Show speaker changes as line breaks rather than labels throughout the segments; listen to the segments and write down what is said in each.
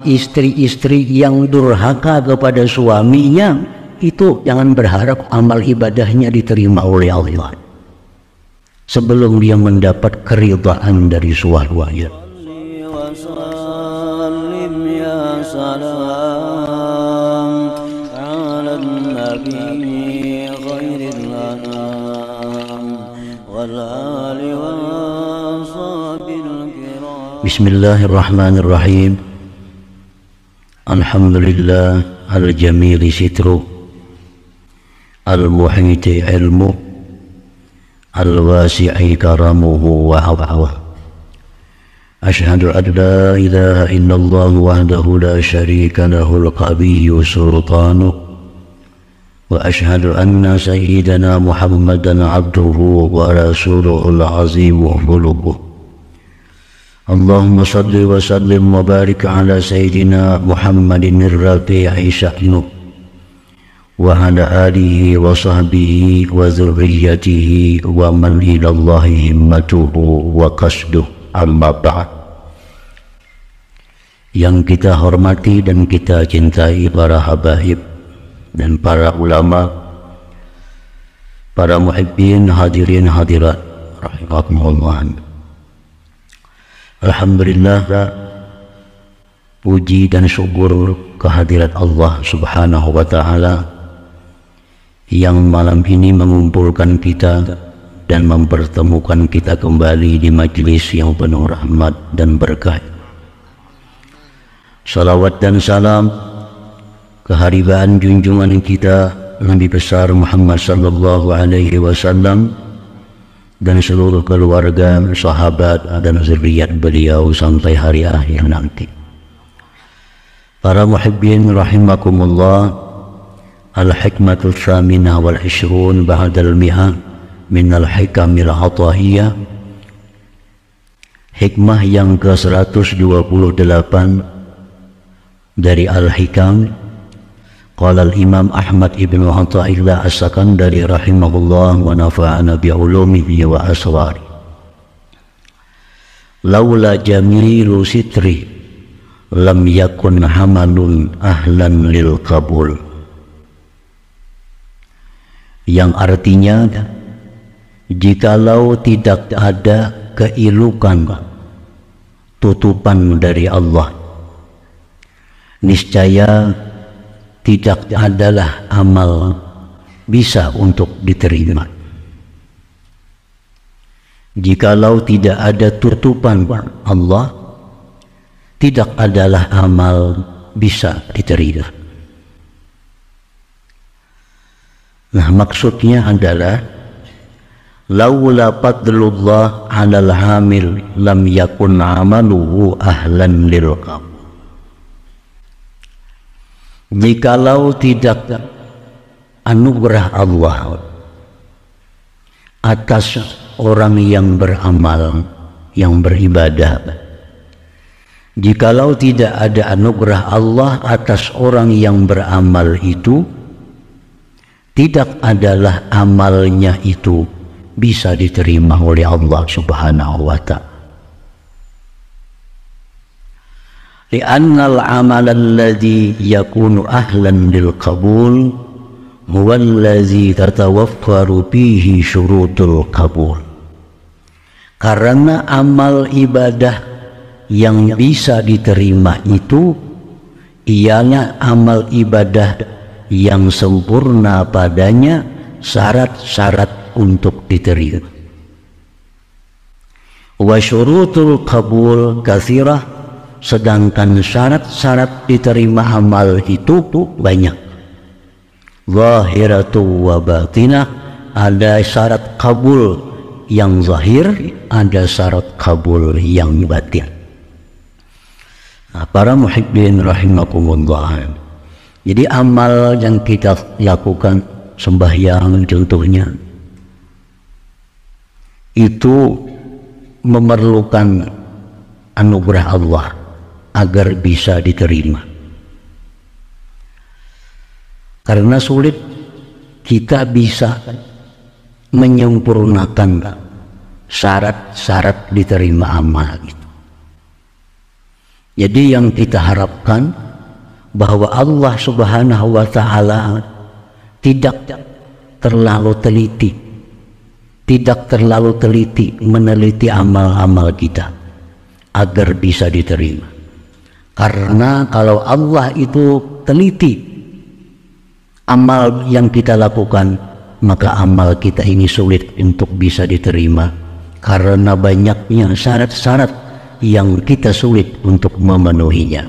istri-istri yang durhaka kepada suaminya, itu jangan berharap amal ibadahnya diterima oleh Allah sebelum dia mendapat keridhaan dari suaminya. Bismillahirrahmanirrahim. Alhamdulillah al-jamili sitru, al-muhiti ilmu, al-wasi'i karamuhu wa awahu. Ashhadu an la ilaha illallah wahdahu la sharika lahul qawiyyu sultanuh, wa ashhadu anna sayyidana Muhammadan abduhu wa rasuluhul azimu khuluquh. Allahumma salli wa sallim wa barik ala sayyidina Muhammadin ar-rafi'i sya'nuh wa ala alihi wa sahbihi wa dzurriyyatihi wa man ilallahi himmatuhu wa qasduh, amma ba'd. Yang kita hormati dan kita cintai para habaib dan para ulama, para muhibbin, hadirin hadirat rahimakumullah. Alhamdulillah, puji dan syukur kehadirat Allah subhanahu wa ta'ala yang malam ini mengumpulkan kita dan mempertemukan kita kembali di majlis yang penuh rahmat dan berkah. Salawat dan salam keharibaan junjungan kita Nabi besar Muhammad sallallahu alaihi wasallam dan seluruh keluarga, sahabat dan zuriat beliau sampai hari akhir nanti. Para muhibbin rahimakumullah, al-hikmatul tsaminah wal 20 ba'dal mi'ah min al-hikamil atahiyah, hikmah yang ke-128 dari al-hikam. Qala al-Imam Ahmad ibn Athaillah as-Sakandari rahimahullah wa nafa'ana bi'ulumihi wa asrari. Laula jamilu sitri lam yakun hamalun ahlan lil qabul. Yang artinya, jikalau tidak ada keilukan tutupan dari Allah, niscaya tidak adalah amal bisa untuk diterima. Jikalau tidak ada tutupan Allah, tidak adalah amal bisa diterima. Nah, maksudnya adalah laula fadlullah 'alal hamil lam yakun 'amaluhu ahlan lil qabul. Jikalau tidak anugerah Allah atas orang yang beramal, yang beribadah, jikalau tidak ada anugerah Allah atas orang yang beramal itu, tidak adalah amalnya itu bisa diterima oleh Allah subhanahu wa ta'ala. Li'annal amal alladhi yakunu ahlan lil qabul huwa alladhi tatawaffaru fihi syurutul qabul. Karena amal ibadah yang bisa diterima itu ialah amal ibadah yang sempurna padanya syarat-syarat untuk diterima. Wa syurutul qabul katsirah, sedangkan syarat-syarat diterima amal itu banyak. Zahiratu wa batinah, ada syarat kabul yang zahir, ada syarat kabul yang batin. Nah, para muhibbin rahimakumullah, jadi amal yang kita lakukan, sembahyang contohnya, itu memerlukan anugerah Allah agar bisa diterima. Karena sulit kita bisa menyempurnakan syarat-syarat diterima amal itu. Jadi yang kita harapkan bahwa Allah Subhanahu wa Ta'ala tidak terlalu teliti meneliti amal-amal kita agar bisa diterima. Karena kalau Allah itu teliti amal yang kita lakukan, maka amal kita ini sulit untuk bisa diterima karena banyaknya syarat-syarat yang kita sulit untuk memenuhinya.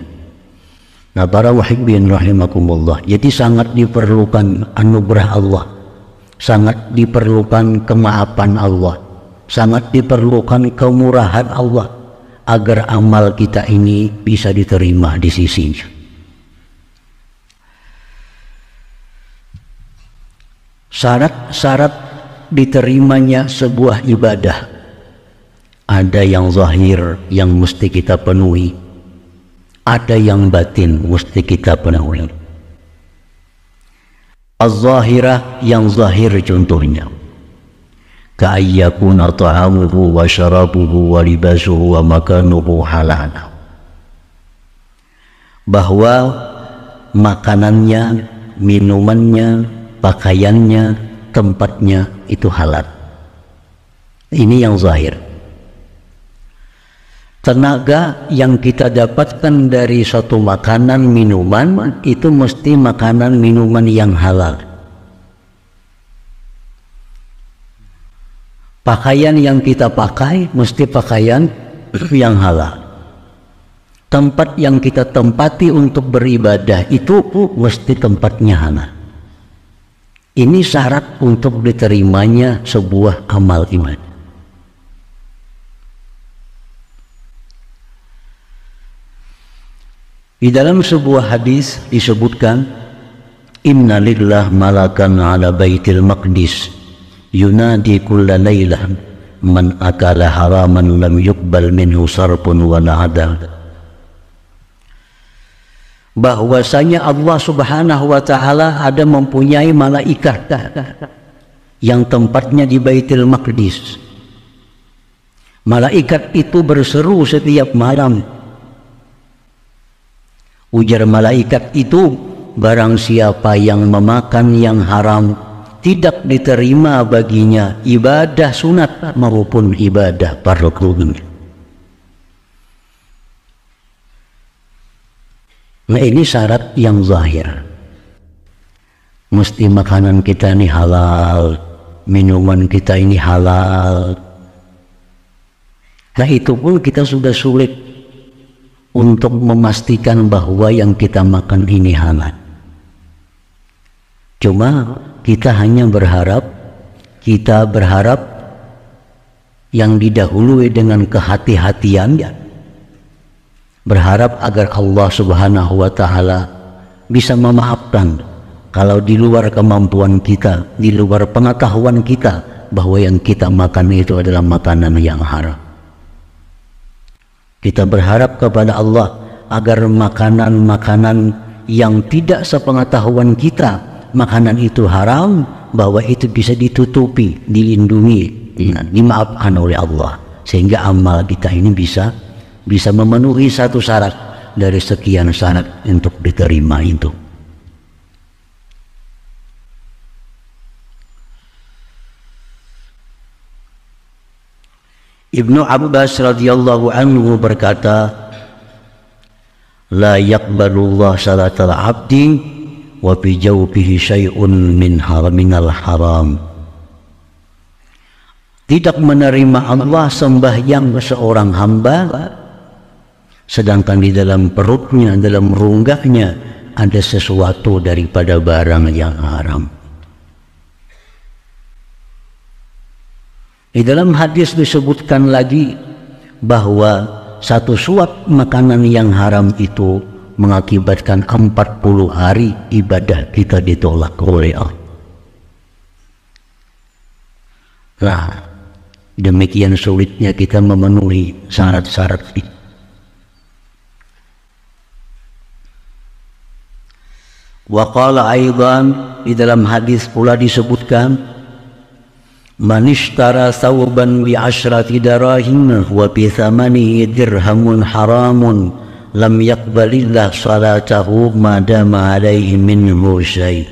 Nah, para wahibbin rahimakumullah, jadi sangat diperlukan anugerah Allah, sangat diperlukan kemaafan Allah, sangat diperlukan kemurahan Allah agar amal kita ini bisa diterima di sisinya. Syarat-syarat diterimanya sebuah ibadah ada yang zahir yang mesti kita penuhi, ada yang batin mesti kita penuhi. Az-zahirah, yang zahir contohnya ka'ayyakuna ta'amuhu wa syarabuhu wa libasuhu wa makanuhu halal, bahwa makanannya, minumannya, pakaiannya, tempatnya itu halal. Ini yang zahir. Tenaga yang kita dapatkan dari suatu makanan minuman itu mesti makanan minuman yang halal. Pakaian yang kita pakai mesti pakaian yang halal. Tempat yang kita tempati untuk beribadah itu mesti tempatnya halal. Ini syarat untuk diterimanya sebuah amal iman. Di dalam sebuah hadis disebutkan, inna lillah malakan ala baitil maqdis yunadi kulla laylah man akala haraman lam yuqbal minhu sarpun wala adal. Bahwasanya Allah Subhanahu wa Ta'ala ada mempunyai malaikat yang tempatnya di Baitul Maqdis. Malaikat itu berseru setiap malam. Ujar malaikat itu, barang siapa yang memakan yang haram, tidak diterima baginya ibadah sunat maupun ibadah fardu. Nah, ini syarat yang zahir. Mesti makanan kita ini halal, minuman kita ini halal. Nah, itu pun kita sudah sulit untuk memastikan bahwa yang kita makan ini halal. Cuma kita hanya berharap, yang didahului dengan kehati-hatian, berharap agar Allah Subhanahu wa Ta'ala bisa memaafkan kalau di luar kemampuan kita, di luar pengetahuan kita bahwa yang kita makan itu adalah makanan yang haram. Kita berharap kepada Allah agar makanan-makanan yang tidak sepengetahuan kita, makanan itu haram, bahwa itu bisa ditutupi, dilindungi, dimaafkan oleh Allah, sehingga amal kita ini bisa memenuhi satu syarat dari sekian syarat untuk diterima itu. Ibnu Abbas radhiyallahu anhu berkata, la yaqbalullah salatal abdi wa fi jawfihi syai'un minal haram. Tidak menerima Allah sembahyang seorang hamba sedangkan di dalam perutnya, dalam rongganya ada sesuatu daripada barang yang haram. Di dalam hadis disebutkan lagi bahwa satu suap makanan yang haram itu mengakibatkan 40 hari ibadah kita ditolak oleh Allah. Nah, demikian sulitnya kita memenuhi syarat-syarat itu. Wa qala aidan, di dalam hadis pula disebutkan, man ishtara thawban bi asyrati darahim wa bi thamanihi dirhamun haramun lam yaqbalillah salatahu madama alaihi minhu syai'.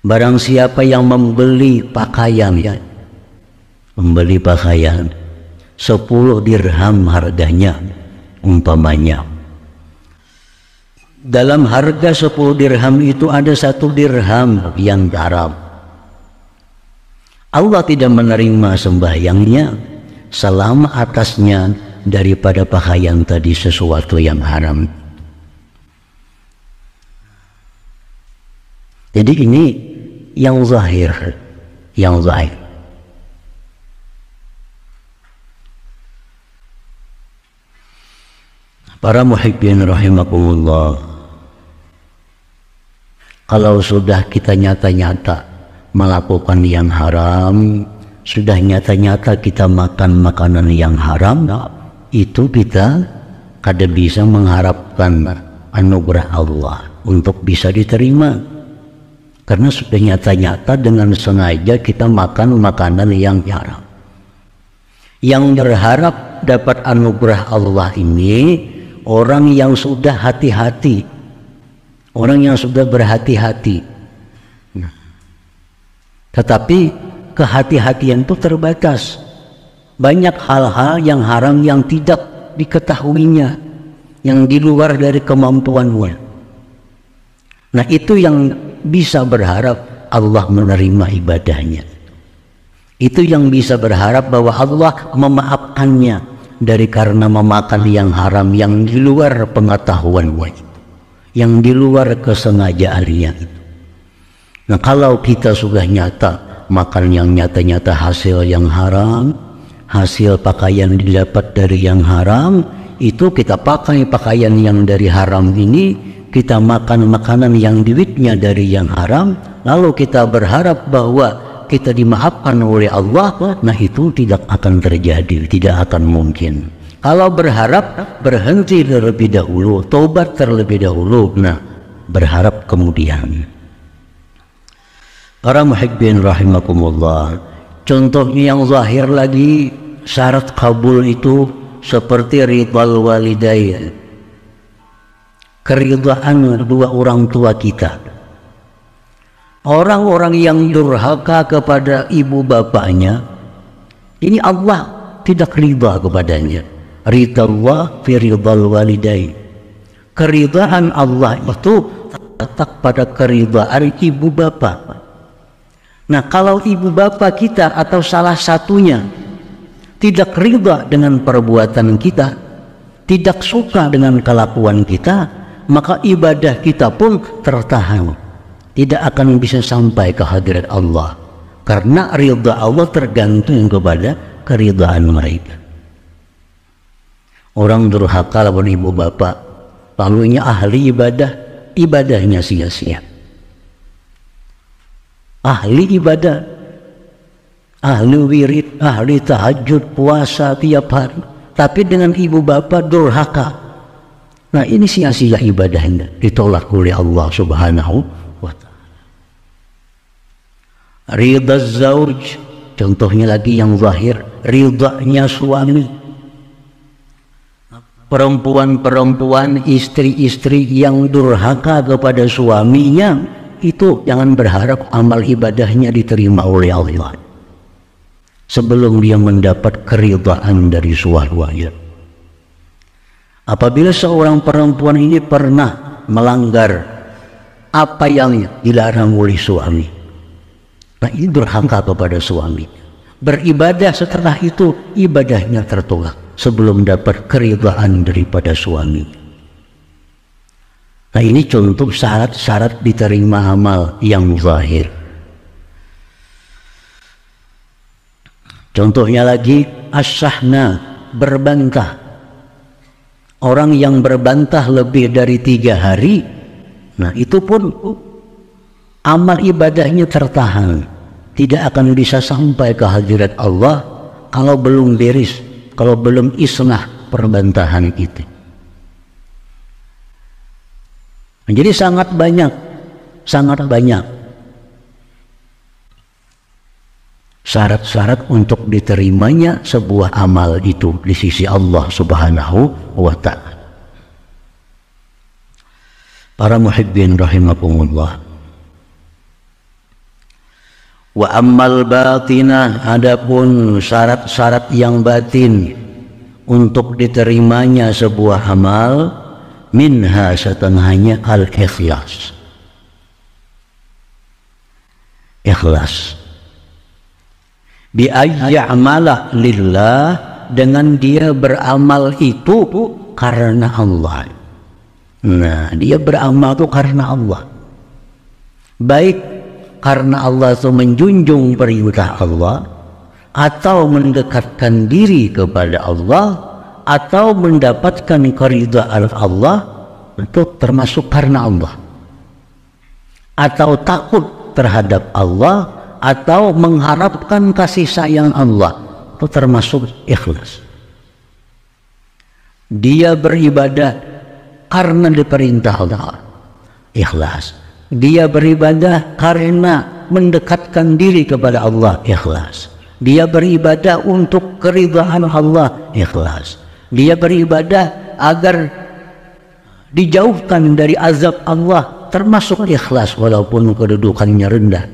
Barang siapa yang membeli pakaian 10 dirham harganya umpamanya, dalam harga 10 dirham itu ada 1 dirham yang haram, Allah tidak menerima sembahyangnya selama atasnya daripada pakaian tadi sesuatu yang haram. Jadi ini yang zahir, Para muhibbin rahimakumullah, kalau sudah kita nyata-nyata melakukan yang haram, sudah nyata-nyata kita makan makanan yang haram, itu kita kada bisa mengharapkan anugerah Allah untuk bisa diterima, karena sudah nyata-nyata dengan sengaja kita makan makanan yang haram. Yang berharap dapat anugerah Allah ini orang yang sudah hati-hati, orang yang sudah berhati-hati. Tetapi kehati-hatian itu terbatas. Banyak hal-hal yang haram yang tidak diketahuinya, yang di luar dari kemampuannya. Nah, itu yang bisa berharap Allah menerima ibadahnya. Itu yang bisa berharap bahwa Allah memaafkannya dari karena memakan yang haram, yang di luar pengetahuan wajib, yang di luar kesengajaannya. Nah, kalau kita sudah nyata makan yang nyata-nyata hasil yang haram, hasil pakaian didapat dari yang haram, itu kita pakai pakaian yang dari haram ini, kita makan makanan yang duitnya dari yang haram, lalu kita berharap bahwa kita dimaafkan oleh Allah, nah itu tidak akan terjadi, tidak akan mungkin. Kalau berharap, berhenti terlebih dahulu, taubat terlebih dahulu, nah berharap kemudian. Para muhibbin rahimakumullah, contohnya yang zahir lagi, syarat kabul itu seperti ridhal walidain, keridhaan dua orang tua kita. Orang-orang yang durhaka kepada ibu bapaknya, ini Allah tidak ridha kepadanya. Ridha Allah fi ridhal walidain. Keridhaan Allah itu terletak pada keridhaan ibu bapak. Nah, kalau ibu bapak kita atau salah satunya tidak ridha dengan perbuatan kita, tidak suka dengan kelakuan kita, maka ibadah kita pun tertahan, tidak akan bisa sampai ke hadirat Allah, karena ridha Allah tergantung kepada keridhaan mereka. Orang durhaka lawan ibu bapak, lalunya ahli ibadah, ibadahnya sia-sia. Ahli ibadah, ahli wirid, ahli tahajud, puasa tiap hari, tapi dengan ibu bapak durhaka, nah ini sia-sia ibadahnya, ditolak oleh Allah Subhanahu wa ta'ala. Ridha zauj, contohnya lagi yang zahir, ridhanya suami. Perempuan-perempuan, istri-istri yang durhaka kepada suaminya, itu jangan berharap amal ibadahnya diterima oleh Allah sebelum dia mendapat keridhaan dari suaminya. Apabila seorang perempuan ini pernah melanggar apa yang dilarang oleh suami, nah ini durhaka kepada suami, beribadah setelah itu ibadahnya tertolak sebelum dapat keridhaan daripada suami. Nah ini contoh syarat-syarat diterima amal yang zahir. Contohnya lagi as-sahna, berbantah. Orang yang berbantah lebih dari 3 hari, nah itu pun amal ibadahnya tertahan, tidak akan bisa sampai ke hadirat Allah kalau belum beres, kalau belum islah perbantahan itu. Jadi sangat banyak syarat-syarat untuk diterimanya sebuah amal itu di sisi Allah Subhanahu wa ta'ala. Para muhibbin rahimakumullah. Wa ammal batinah, adapun syarat-syarat yang batin untuk diterimanya sebuah amal, minha setengahnya al-ikhlas. Ikhlas. Bi ayya'mala lillah, dengan dia beramal itu karena Allah. Nah, dia beramal itu karena Allah. Baik karena Allah itu menjunjung perintah Allah, atau mendekatkan diri kepada Allah, atau mendapatkan keridhaan Allah, itu termasuk karena Allah. Atau takut terhadap Allah, atau mengharapkan kasih sayang Allah, itu termasuk ikhlas. Dia beribadah karena diperintah Allah, ikhlas. Dia beribadah karena mendekatkan diri kepada Allah, ikhlas. Dia beribadah untuk keridhaan Allah, ikhlas. Dia beribadah agar dijauhkan dari azab Allah, termasuk ikhlas walaupun kedudukannya rendah.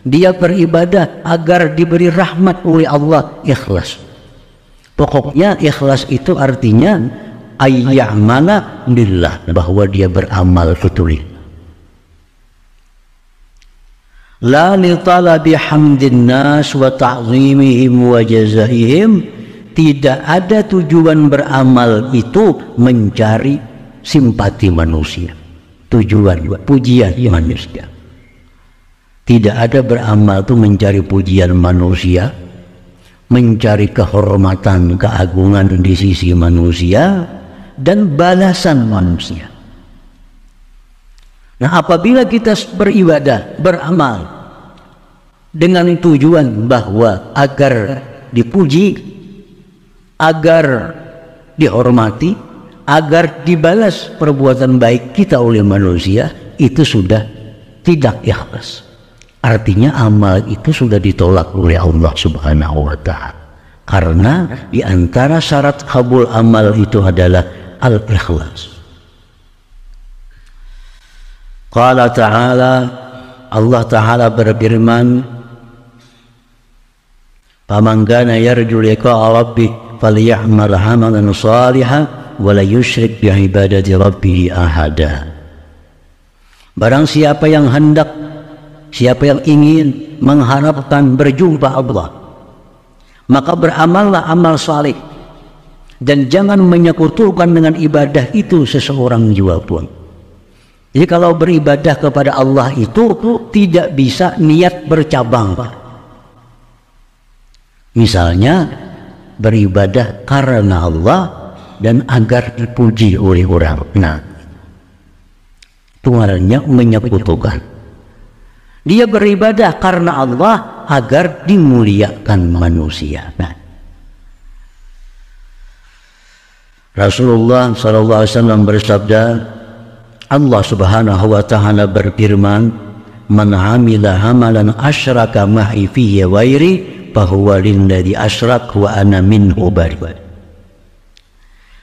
Dia beribadah agar diberi rahmat oleh Allah, ikhlas. Pokoknya ikhlas itu artinya ayya'mala lillah, bahwa dia beramal betul. La li talabi hamdin nas wa ta'zimihim wa jazaihim, tidak ada tujuan beramal itu mencari simpati manusia, tujuan pujian manusia. Tidak ada beramal itu mencari pujian manusia, mencari kehormatan, keagungan di sisi manusia, dan balasan manusia. Nah, apabila kita beribadah, beramal dengan tujuan bahwa agar dipuji, agar dihormati, agar dibalas perbuatan baik kita oleh manusia, itu sudah tidak ikhlas. Artinya amal itu sudah ditolak oleh Allah Subhanahu wa ta'ala. Karena di antara syarat kabul amal itu adalah al-ikhlas. Qala ta'ala, Allah Ta'ala berfirman, "Faman kana yarju liqa'a rabbih falya'mal 'amalan shalihan wa la yusyrik bi ibadati rabbih ahada." Barang siapa yang hendak, siapa yang ingin mengharapkan berjumpa Allah, maka beramallah amal saleh dan jangan menyekutukan dengan ibadah itu seseorang jua pun. Jadi kalau beribadah kepada Allah itu tidak bisa niat bercabang. Misalnya beribadah karena Allah dan agar dipuji oleh orang. Nah, itu artinya menyekutukan. Dia beribadah karena Allah agar dimuliakan manusia. Nah, Rasulullah SAW bersabda, Allah Subhanahu wa ta'ala berfirman, "Man 'amila 'amalan asyraka ma'i fihi ghairi fahuwa lilladzi asyrak wa ana minhu bari."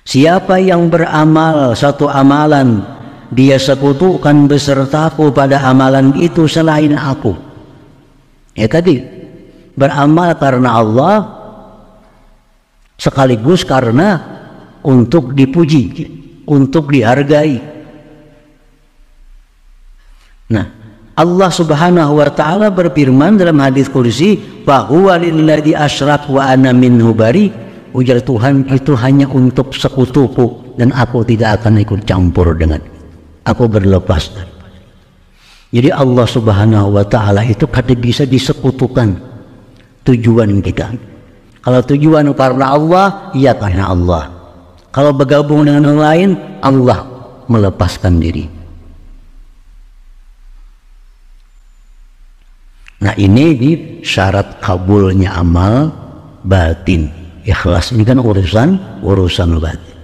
Siapa yang beramal satu amalan, dia sekutukan besertaku pada amalan itu selain aku. Ya tadi, beramal karena Allah sekaligus karena untuk dipuji, untuk dihargai. Nah, Allah Subhanahu wa ta'ala berfirman dalam hadis qudsi, "Fa huwa lilladzi asyrak wa ana minhu bari." Ujar Tuhan, itu hanya untuk sekutuku dan aku tidak akan ikut campur dengan. Aku berlepas. Jadi Allah Subhanahu wa ta'ala itu kada bisa disekutukan tujuan kita. Kalau tujuan karena Allah, ya karena Allah. Kalau bergabung dengan orang lain, Allah melepaskan diri. Nah, ini syarat kabulnya amal batin. Ikhlas ini kan urusan batin.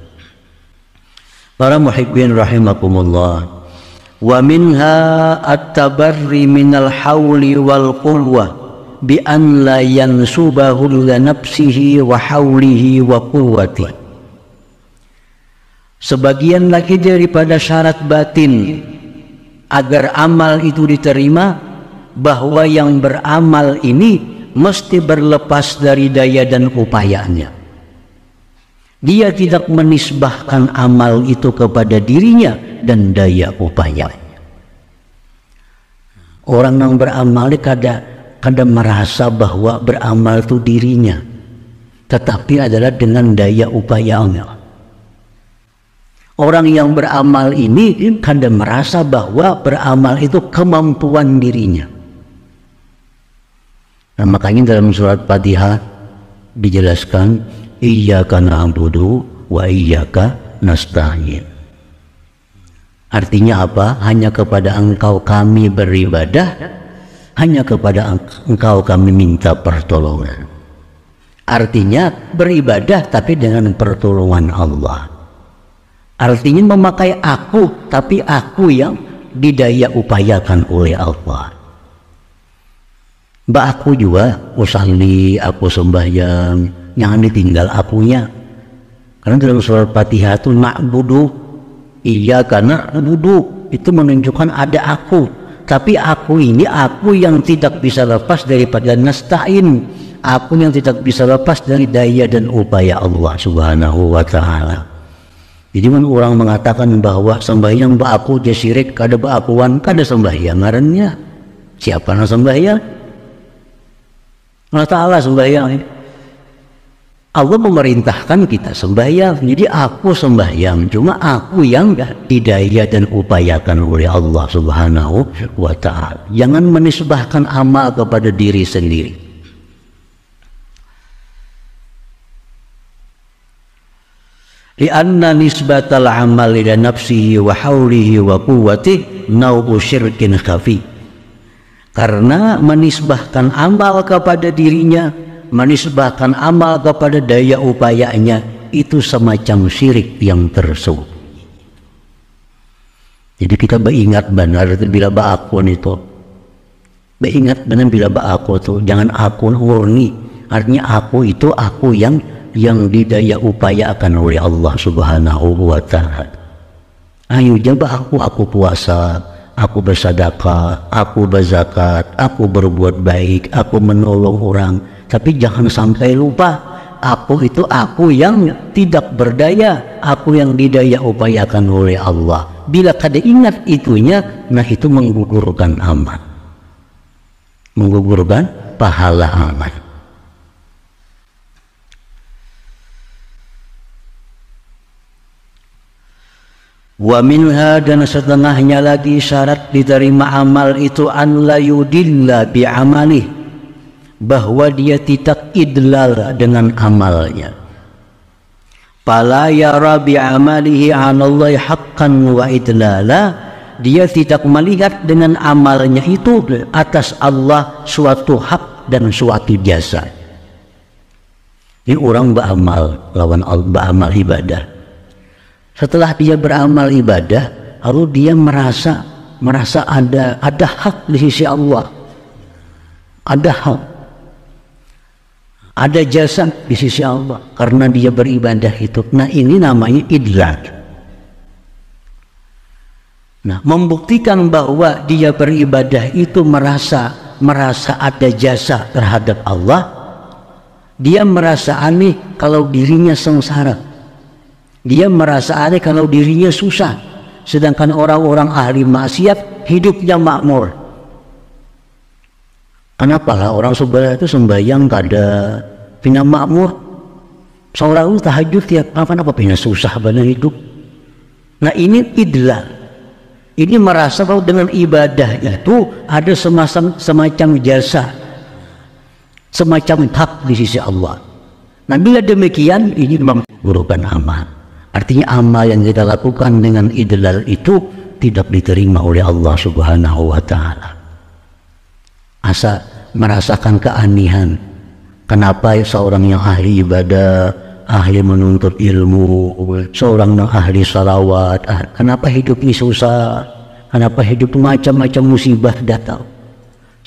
Para muhibbin rahimakumullah. Wa minha at-tabarri minal hawli wal quwwah bi an la yansubahu li nafsihi wa haulihi wa quwwati. Sebagian lagi daripada syarat batin agar amal itu diterima, bahwa yang beramal ini mesti berlepas dari daya dan upayanya. Dia tidak menisbahkan amal itu kepada dirinya dan daya upayanya. Orang yang beramal kadang merasa bahwa beramal itu dirinya, tetapi adalah dengan daya upayanya. Orang yang beramal ini kadang merasa bahwa beramal itu kemampuan dirinya. Nah, makanya dalam surat Fatihah dijelaskan iyyaka na'budu wa iyyaka nasta'in. Artinya apa? Hanya kepada Engkau kami beribadah, hanya kepada Engkau kami minta pertolongan. Artinya beribadah tapi dengan pertolongan Allah. Artinya memakai aku, tapi aku yang didaya upayakan oleh Allah. Mbak aku juga usalli, aku sembahyang, jangan ditinggal akunya. Karena dalam surat Fatihah itu na'budu, iyyaka na'budu, itu menunjukkan ada aku. Tapi aku ini aku yang tidak bisa lepas daripada nasta'in, aku yang tidak bisa lepas dari daya dan upaya Allah Subhanahu wa ta'ala. Jadi orang mengatakan bahwa sembahyang mbak aku dia syirik, kada mbak akuan, kada sembahyang ngarannya. Siapa yang sembahyang? Allah Ta'ala sembahyang. Allah memerintahkan kita sembahyang. Jadi aku sembahyang, cuma aku yang didaya dan upayakan oleh Allah Subhanahu wa ta'ala. Jangan menisbahkan amal kepada diri sendiri. Lianna nisbatal amal ila nafsihi wa haulihi wa quwwatihi nau'u syirkin khafi. Karena menisbahkan amal kepada dirinya, menisbahkan amal kepada daya upayanya, itu semacam syirik yang tersembunyi. Jadi kita beringat benar bila bakun itu, beringat benar bila bakun itu, jangan aku murni. Artinya aku itu aku yang didaya upayakan oleh Allah Subhanahu wa ta'ala. Ayo jabah aku puasa, aku bersedekah, aku berzakat, aku berbuat baik, aku menolong orang. Tapi jangan sampai lupa, aku itu aku yang tidak berdaya, aku yang didaya upayakan oleh Allah. Bila kada ingat itunya, nah itu menggugurkan amal, menggugurkan pahala amal. Wa minha, dan setengahnya lagi syarat diterima amal itu an la yudilla bi amalih, bahwa dia tidak idlal dengan amalnya. Fala yara bi amalihi 'ala Allah haqqan wa idlala, dia tidak melihat dengan amalnya itu atas Allah suatu hak dan suatu jasa. Ini orang beramal lawan beramal ibadah. Setelah dia beramal ibadah, lalu dia merasa ada hak di sisi Allah, ada hak, ada jasa di sisi Allah karena dia beribadah itu. Nah ini namanya idlal. Nah, membuktikan bahwa dia beribadah itu merasa ada jasa terhadap Allah. Dia merasa aneh kalau dirinya sengsara. Dia merasa aneh kalau dirinya susah, sedangkan orang-orang ahli maksiat hidupnya makmur. Kenapa lah orang sebelah itu sembahyang kada pina makmur, seorang tahajud tiap kapan apa pina susah benar hidup. Nah ini idlal, ini merasa bahwa dengan ibadah itu ada semacam jasa, semacam hak di sisi Allah. Nah bila demikian ini menggugurkan amal. Artinya amal yang kita lakukan dengan idlal itu tidak diterima oleh Allah Subhanahu wa ta'ala. Asa merasakan keanehan, kenapa seorang yang ahli ibadah, ahli menuntut ilmu, seorang yang ahli salawat, kenapa hidup ini susah, kenapa hidup macam-macam musibah datang.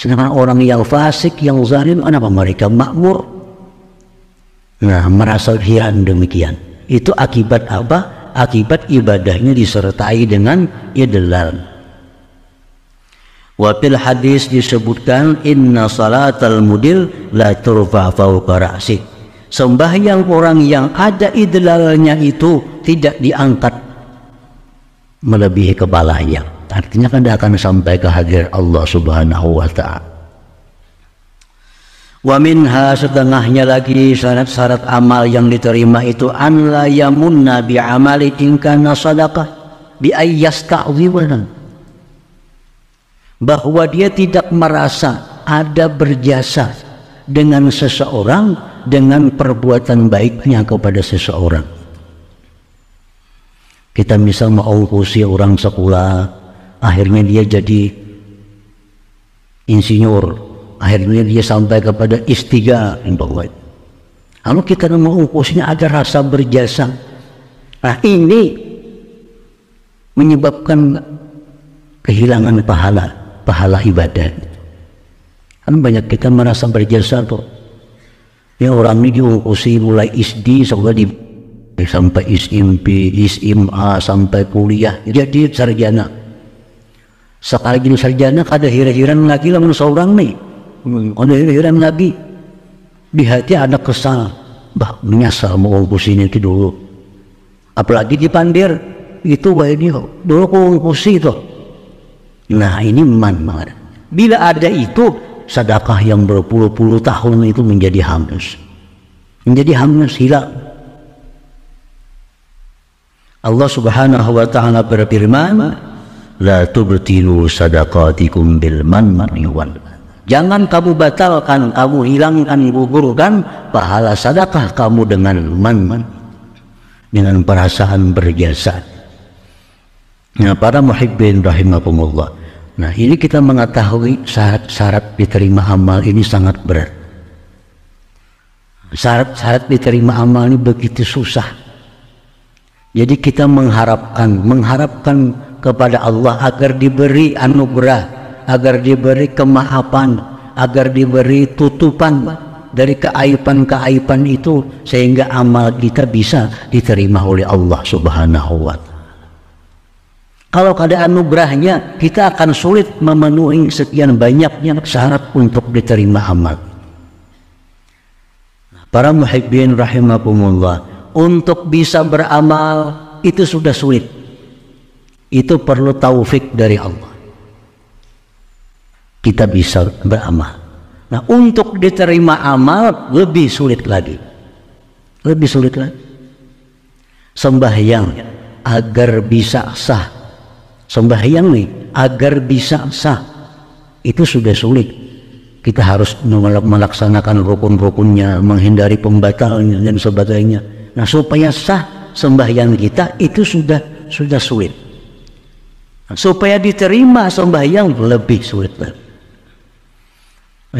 Sedangkan orang yang fasik, yang zalim, kenapa mereka makmur? Nah, merasa heran demikian. Itu akibat apa? Akibat ibadahnya disertai dengan idlal. Wa fil hadis disebutkan inna salatal mudil la turfa fawqa ra'si. Sembahyang orang yang ada idlalnya itu tidak diangkat melebihi kepalanya. Artinya kan dia akan sampai ke hadirat Allah Subhanahu wa ta'ala. Wa minha, setengahnya lagi syarat-syarat amal yang diterima itu an la yamunna bi amali in kana sadaqah bi ayyasta'dhiwana, bahwa dia tidak merasa ada berjasa dengan seseorang dengan perbuatan baiknya kepada seseorang. Kita misal mengongkosi orang sekolah, akhirnya dia jadi insinyur, akhirnya dia sampai kepada S3. Lalu kita mengongkosnya ada rasa berjasa. Nah, ini menyebabkan kehilangan pahala ibadah. Kan banyak kita merasa berjasa tuh. Ya, orang ini diongkosi mulai SD sampai SMP, SMA, sampai kuliah, jadi sarjana. Sekali jadi sarjana kada hira-hiran lagi lamun seorang nih, ada hira-hiran lagi. Di hati ada kesal, bah menyesal mau ngongkosin itu dulu. Apalagi dipandir, itu baik dia dulu aku ngongkosi itu. Nah, ini banget. Bila ada itu, sedekah yang berpuluh-puluh tahun itu menjadi hangus, hilang. Allah Subhanahu wa ta'ala berfirman, la tubtilu sadaqatikum bil manni wal adha. Jangan kamu batalkan, kamu hilangkan, gugurkan pahala sedekah kamu dengan dengan perasaan berjasa. Nah, para muhibbin rahimakumullah. Nah, ini kita mengetahui syarat-syarat diterima amal ini sangat berat. Syarat-syarat diterima amal ini begitu susah. Jadi kita mengharapkan kepada Allah agar diberi anugerah, agar diberi kemaafan, agar diberi tutupan dari keaiban-keaiban itu, sehingga amal kita bisa diterima oleh Allah Subhanahu wa ta'ala. Kalau ada anugerahnya, kita akan sulit memenuhi sekian banyaknya syarat untuk diterima amal. Para muhibbin rahimakumullah, untuk bisa beramal itu sudah sulit. Itu perlu taufik dari Allah. Kita bisa beramal. Nah, untuk diterima amal lebih sulit lagi. Sembahyang agar bisa sah. Sembahyang nih agar bisa sah itu sudah sulit. Kita harus melaksanakan rukun-rukunnya, menghindari pembatalnya dan sebagainya. Nah, supaya sah sembahyang kita itu sudah sulit. Nah, supaya diterima sembahyang lebih sulit. Nah,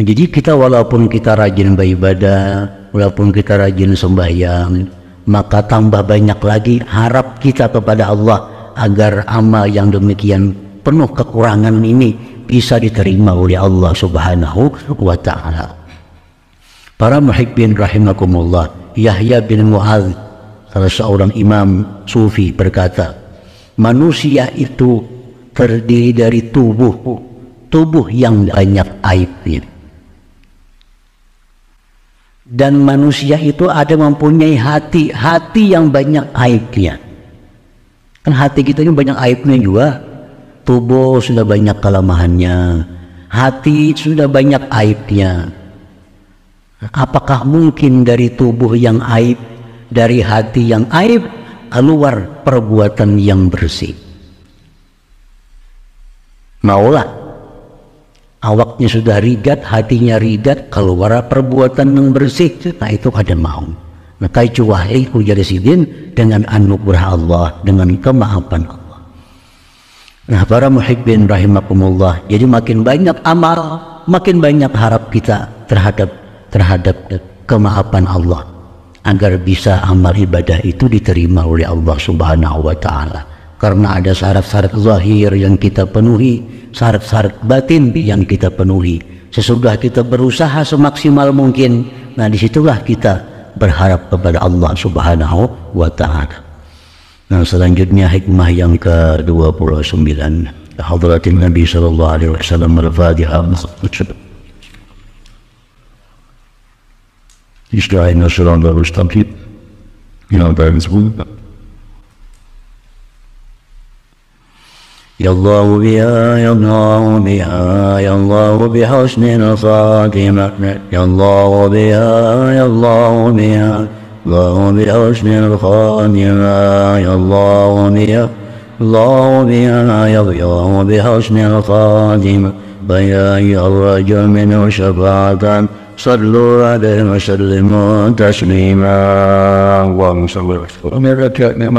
jadi kita walaupun kita rajin beribadah, walaupun kita rajin sembahyang, maka tambah banyak lagi harap kita kepada Allah agar amal yang demikian penuh kekurangan ini bisa diterima oleh Allah Subhanahu wa ta'ala. Para muhibbin rahimakumullah, Yahya bin Mu'adz, salah seorang imam sufi, berkata, manusia itu terdiri dari tubuh yang banyak aibnya. Dan manusia itu ada mempunyai hati yang banyak aibnya. Kan hati kita ini banyak aibnya juga. Tubuh sudah banyak kelemahannya, hati sudah banyak aibnya. Apakah mungkin dari tubuh yang aib, dari hati yang aib, keluar perbuatan yang bersih? Maulah. Awaknya sudah rigat, hatinya rigat, keluar perbuatan yang bersih. Nah, itu kada mau. Nah, kecuali jadi sidin dengan anugerah Allah, dengan kemaafan Allah. Nah, para muhibbin rahimakumullah, jadi makin banyak amal, makin banyak harap kita terhadap kemaafan Allah, agar bisa amal ibadah itu diterima oleh Allah Subhanahu wa ta'ala. karena ada syarat-syarat zahir yang kita penuhi, syarat-syarat batin yang kita penuhi. Sesudah kita berusaha semaksimal mungkin, nah disitulah kita berharap kepada Allah Subhanahu wa Ta'ala. Nah selanjutnya hikmah yang ke-29, hadratin Nabi sallallahu alaihi wasallam al-Fatihah. Istirahatnya selalu harus tampil. Ya Allah biha, ya Allah biha, ya Allah bihusnil khatimah. Ya Allah biha, ya Allah biha, Allah bihusnil khatimah. Ya Allah biha, Allah biha, ya Allah bihusnil khatimah. Bayai الرجل منه شفاعة صلوا عليه وسلموا تسليما. اللهم صل وسلم